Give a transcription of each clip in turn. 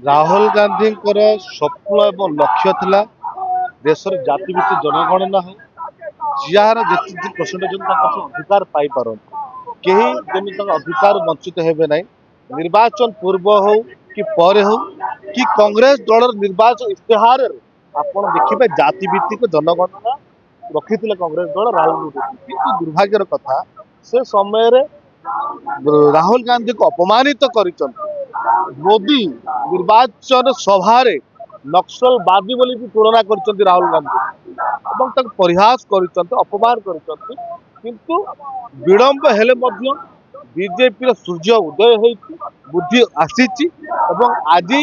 राहुल गांधी स्वप्न एवं लक्ष्य थिला देशर जातिभित्तिक जनगणना हो जार जी परसेंटेज अधिकार पाई पार कहीं जमी अधिकार वंचित हेबे नहीं। निर्वाचन पूर्व हो कि पर हो कि कांग्रेस दल निर्वाचन इस्तेहार आपण देखिए जाति भित्तिक जनगणना रखी कांग्रेस दल राहुल गांधी किंतु दुर्भाग्यर कथा से समय राहुल गांधी को अपमानित कर मोदी निर्वाचन सभारे नक्सलवादी बोली भी तुलना कर राहुल गांधी परिहास कर अपमान कर किंतु विलंब हेले बीजेपी सूर्य उदय होती बुद्धि आसी आज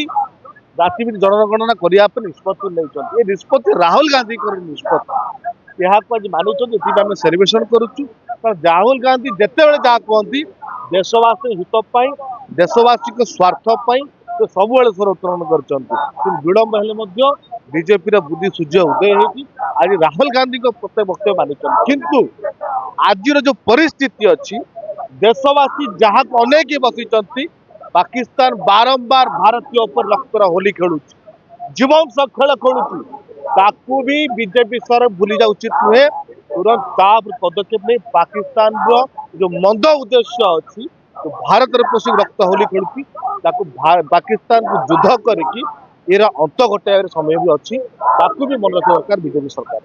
जाति जनगणना करने निष्पत्ति नहीं निष्पत्ति राहुल गांधी निष्पत्ति यहाँ आज मानुम सेलिब्रेशन करुचु राहुल गांधी जिते जहाँ कहती देशवासी हित देशवासी स्वार्थ से सब स्वर उत्तोलन कर विलंब हेले बीजेपी बुद्धि सूर्य उदय होती आज राहुल गांधी प्रत्येक वक्तव्य मानुं किंतु आज जो परिस्थिति अच्छी देशवासी जहाँ को अनेक बसी पाकिस्तान बारंबार भारतीय उपर लक्ष्य होली खेलु जीवन सब खेल खेलुची ताकू भी बीजेपी सर भूली जा उचित नुहे तुरंत पदक्षेप नहीं पाकिस्तान जो मंद उद्देश्य अच्छी तो भारत पशु रक्त होली खेलुची पाकिस्तान को युद्ध करके अंत घटाइबार समय भी अच्छी ताकू भी मन रखा दरकार बीजेपी सरकार।